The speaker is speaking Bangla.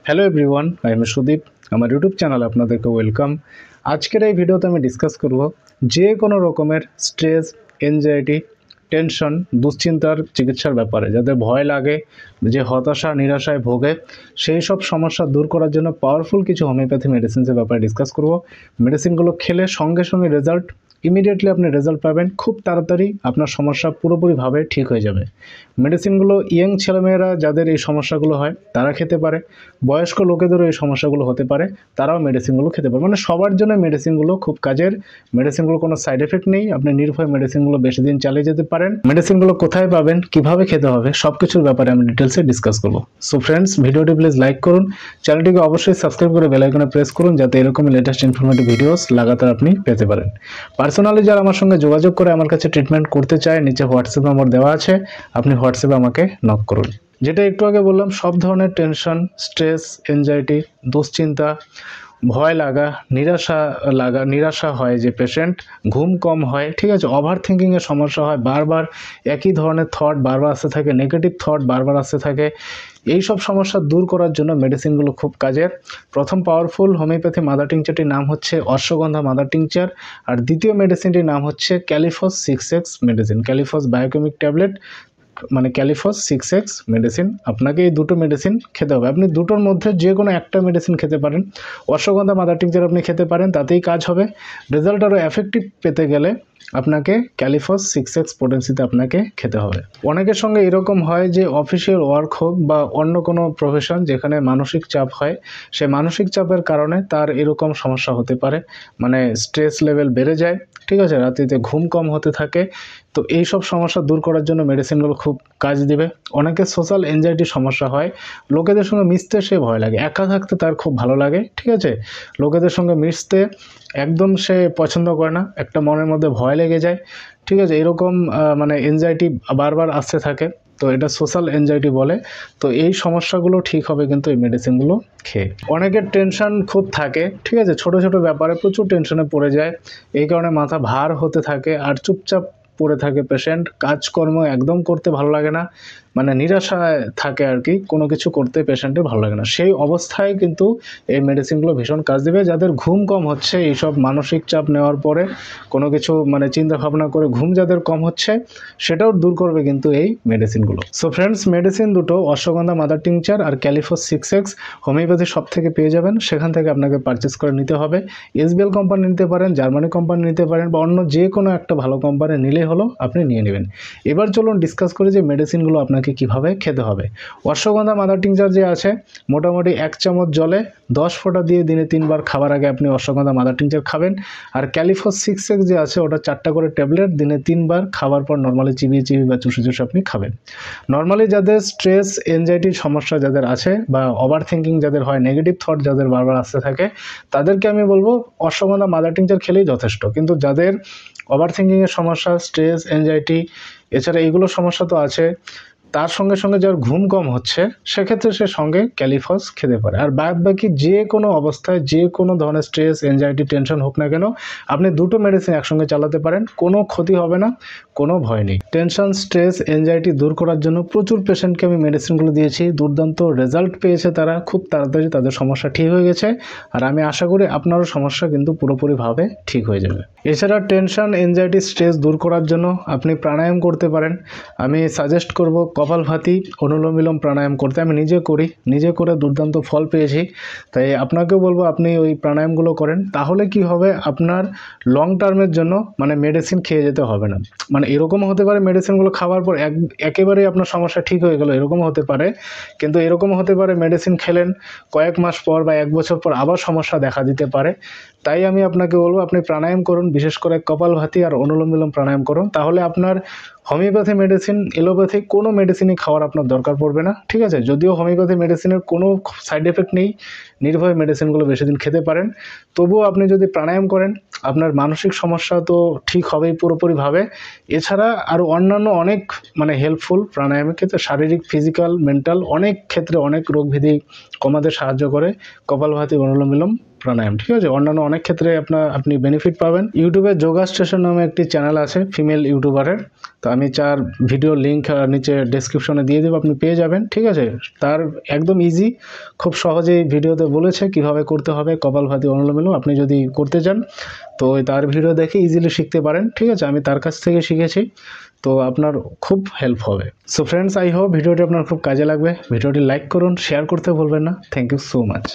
Hello everyone, I am Sudip. আমার ইউটিউব চ্যানেলে আপনাদেরকে ওয়েলকাম। আজকের এই ভিডিওতে আমি ডিসকাস করব যে কোনো রকমের স্ট্রেস, এনজাইটি, টেনশন, দুশ্চিন্তার চিকিৎসার ব্যাপারে। যাদের ভয় লাগে, যে হতাশা নিরাশায় ভোগে, সেই সব সমস্যা দূর করার জন্য পাওয়ারফুল কিছু হোমিওপ্যাথি মেডিসিনসের ব্যাপারে ডিসকাস করব। মেডিসিনগুলো খেলে সঙ্গে সঙ্গে রেজাল্ট, ইমিডিয়েটলি আপনি রেজাল্ট পাবেন, খুব তাড়াতাড়ি আপনার সমস্যা পুরোপুরিভাবে ঠিক হয়ে যাবে। মেডিসিনগুলো ইয়ং ছেলেমেয়েরা যাদের এই সমস্যাগুলো হয় তারা খেতে পারে, বয়স্ক লোকেদেরও এই সমস্যাগুলো হতে পারে, তারাও মেডিসিনগুলো খেতে পারে। মানে সবার জন্য মেডিসিনগুলো খুব কাজের। মেডিসিনগুলো কোনো সাইড এফেক্ট নেই, আপনি নির্ভয়ে মেডিসিনগুলো বেশি দিন চালিয়ে যেতে পারেন। মেডিসিনগুলো কোথায় পাবেন, কিভাবে খেতে হবে, সব কিছুর ব্যাপারে আমি ডিটেলসে ডিসকাস করবো। সো ফ্রেন্ডস, ভিডিওটি প্লিজ লাইক করুন, চ্যানেলটিকে অবশ্যই সাবস্ক্রাইব করে বেল আইকনে প্রেস করুন, যাতে এরকমই লেটেস্ট ইনফরমেটিভ ভিডিওস লাগাতার আপনি পেতে পারেন। পার্সোনালি যারা আমার সঙ্গে যোগাযোগ করে আমার কাছে ট্রিটমেন্ট করতে চায়, নিচে হোয়াটসঅ্যাপ নম্বর দেওয়া আছে, আপনি হোয়াটসঅ্যাপে আমাকে নক করুন। যেটা একটু আগে বললাম, সব ধরনের টেনশন, স্ট্রেস, এনজাইটি, দুশ্চিন্তা, ভয় লাগা, নিরাশা হয় যে পেশেন্ট, ঘুম কম হয়, ঠিক আছে, ওভার থিঙ্কিংয়ের সমস্যা হয়, বারবার একই ধরনের থট বারবার আসতে থাকে, নেগেটিভ থট বারবার আসতে থাকে, এই সব সমস্যা দূর করার জন্য মেডিসিনগুলো খুব কাজের। প্রথম পাওয়ারফুল হোমিওপ্যাথি মাদার টিংচারটির নাম হচ্ছে অশ্বগন্ধা মাদার টিংচার, আর দ্বিতীয় মেডিসিনটির নাম হচ্ছে ক্যালিফস 6X মেডিসিন। ক্যালিফস বায়োকেমিক ট্যাবলেট, মানে ক্যালিফস 6X মেডিসিন। আপনাকে এই দুটো মেডিসিন খেতে হবে। আপনি দুটোর মধ্যে যে কোনো একটা মেডিসিন খেতে পারেন। অশ্বগন্ধা মাদার টিংচার আপনি খেতে পারেন, তাতেই কাজ হবে। রেজাল্ট আরও এফেক্টিভ পেতে গেলে আপনাকে ক্যালিফস 6X পোটেন্সিতে আপনাকে খেতে হবে। অনেকের সঙ্গে এরকম হয় যে অফিসিয়াল ওয়ার্ক হোক বা অন্য কোনো প্রফেশন যেখানে মানসিক চাপ হয়, সে মানসিক চাপের কারণে তার এরকম সমস্যা হতে পারে, মানে স্ট্রেস লেভেল বেড়ে যায়, ঠিক আছে, রাত্রিতে ঘুম কম হতে থাকে। তো এই সব সমস্যা দূর করার জন্য মেডিসিনগুলো খুব কাজ দিবে। অনেকে সোশ্যাল এনজাইটির সমস্যা হয়, লোকেদের সঙ্গে মিশতে সে ভয় লাগে, একা থাকতে তার খুব ভালো লাগে, ঠিক আছে, লোকেদের সঙ্গে মিশতে একদম সে পছন্দ করে না, একটা মনের মধ্যে ভয় লেগে যায়, ঠিক আছে, এরকম মানে এনজাইটি বারবার আসতে থাকে, তো এটা সোশ্যাল এনজাইটি বলে। তো এই সমস্যাগুলো ঠিক হবে কিন্তু এই মেডিসিনগুলো খেয়ে। অনেকের টেনশন খুব থাকে, ঠিক আছে, ছোট ছোট ব্যাপারে প্রচুর টেনশনে পড়ে যায়, এই কারণে মাথা ভার হতে থাকে আর চুপচাপ পড়ে থাকে পেশেন্ট, কাজকর্ম একদম করতে ভালো লাগে না, মানে নিরাশায় থাকে আর কি, কোনো কিছু করতে পেশেন্টের ভালো লাগে না। সেই অবস্থায় কিন্তু এই মেডিসিনগুলো ভীষণ কাজ দেবে। যাদের ঘুম কম হচ্ছে, এইসব মানসিক চাপ নেওয়ার পরে কোনো কিছু মানে চিন্তা ভাবনা করে ঘুম যাদের কম হচ্ছে, সেটাও দূর করবে কিন্তু এই মেডিসিনগুলো। সো ফ্রেন্ডস, মেডিসিন দুটো অশ্বগন্ধা মাদার টিংচার আর ক্যালিফস 6X হোমিওপ্যাথি সব থেকে পেয়ে যাবেন, সেখান থেকে আপনাকে পারচেস করে নিতে হবে। SBL কোম্পানি নিতে পারেন, জার্মানি কোম্পানি নিতে পারেন, বা অন্য যে কোনো একটা ভালো কোম্পানি নিলেই হলো, আপনি নিয়ে নেবেন। এবার চলুন ডিসকাস করি যে মেডিসিনগুলো আপনাকে কিভাবে খেতে হবে। অশ্বগন্ধা মাদার টিংচার যে আছে, মোটামুটি 1 চামচ জলে 10 ফোঁটা দিয়ে দিনে 3 বার খাবার আগে আপনি অশ্বগন্ধা মাদার টিংচার খাবেন। আর ক্যালিফস 6X যে আছে, ওটা 4টা করে ট্যাবলেট দিনে 3 বার খাবার পর নর্মালি চিবিয়ে বা চুষে চুষে আপনি খাবেন। নর্মালি যাদের স্ট্রেস এনজাইটির সমস্যা যাদের আছে, বা ওভার থিঙ্কিং যাদের হয়, নেগেটিভ থট যাদের বারবার আসতে থাকে, তাদেরকে আমি বলবো অশ্বগন্ধা মাদার টিংচার খেলেই যথেষ্ট। কিন্তু যাদের ওভার থিঙ্কিংয়ের সমস্যা, স্ট্রেস, এনজাইটি, এছাড়া এইগুলো সমস্যা তো আছে, তার সঙ্গে সঙ্গে যার ঘুম কম হচ্ছে, সেক্ষেত্রে সে সঙ্গে ক্যালিফস খেতে পারে। আর বাদ বাকি যে কোনো অবস্থায়, যে কোনো ধরনের স্ট্রেস, এনজাইটি, টেনশন হোক না কেন, আপনি দুটো মেডিসিন একসঙ্গে চালাতে পারেন, কোনো ক্ষতি হবে না, কোনো ভয় নেই। টেনশন, স্ট্রেস, এনজাইটি দূর করার জন্য প্রচুর পেশেন্টকে আমি মেডিসিনগুলো দিয়েছি, দুর্দান্ত রেজাল্ট পেয়েছে তারা, খুব তাড়াতাড়ি তাদের সমস্যা ঠিক হয়ে গেছে। আর আমি আশা করি আপনারও সমস্যা কিন্তু পুরোপুরিভাবে ঠিক হয়ে যাবে। এছাড়া টেনশন, এনজাইটি, স্ট্রেস দূর করার জন্য আপনি প্রাণায়াম করতে পারেন। আমি সাজেস্ট করব কপালভাতি, অনুলোম বিলোম প্রাণায়াম করতে। আমি নিজে করে দুর্দান্ত ফল পেয়েছি, তাই আপনাকেও বলবো আপনি ওই প্রাণায়ামগুলো করেন। তাহলে কি হবে, আপনার লং টার্মের জন্য মানে মেডিসিন খেয়ে যেতে হবে না। মানে এরকমও হতে পারে মেডিসিনগুলো খাওয়ার পর একেবারেই আপনার সমস্যা ঠিক হয়ে গেল, এরকমও হতে পারে। কিন্তু এরকমও হতে পারে মেডিসিন খেলেন, কয়েক মাস পর বা 1 বছর পর আবার সমস্যা দেখা দিতে পারে। তাই আমি আপনাকে বলবো আপনি প্রাণায়াম করুন, বিশেষ করে কপালভাতি আর অনুলোম বিলোম প্রাণায়াম করুন। তাহলে আপনার হোমিওপ্যাথি মেডিসিন, এলোপ্যাথি কোনো মেডিসিনই খাওয়ার আপনার দরকার পড়বে না, ঠিক আছে। যদিও হোমিওপ্যাথি মেডিসিনের কোনো সাইড এফেক্ট নেই, নির্ভয়ে মেডিসিনগুলো বেশি দিন খেতে পারেন, তবুও আপনি যদি প্রাণায়াম করেন, আপনার মানসিক সমস্যা তো ঠিক হবেই পুরোপুরিভাবে। এছাড়া আরও অন্যান্য অনেক মানে হেল্পফুল প্রাণায়ামের ক্ষেত্রে, শারীরিক, ফিজিক্যাল, মেন্টাল অনেক ক্ষেত্রে অনেক রোগভেদি কমাতে সাহায্য করে কপালভাতি, অনুলোম বিলোম প্রাণায়াম, ঠিক আছে। অন্যান্য অনেক ক্ষেত্রে আপনি বেনিফিট পাবেন। ইউটিউবে যোগা স্টেশন নামে একটি চ্যানেল আছে ফিমেল ইউটিউবারের, তো আমি তার ভিডিও লিঙ্ক নিচে ডেসক্রিপশনে দিয়ে দেবো, আপনি পেয়ে যাবেন, ঠিক আছে। তার একদম ইজি, খুব সহজেই ভিডিওতে বলেছে কিভাবে করতে হবে কপালভাতি অনুলোম বিলোম। আপনি যদি করতে চান তো তার ভিডিও দেখে ইজিলি শিখতে পারেন, ঠিক আছে। আমি তার কাছ থেকে শিখেছি, তো আপনার খুব হেল্প হবে। সো ফ্রেন্ডস, আই হোপ ভিডিওটি আপনার খুব কাজে লাগবে। ভিডিওটি লাইক করুন, শেয়ার করতে ভুলবেন না। Thank you so much.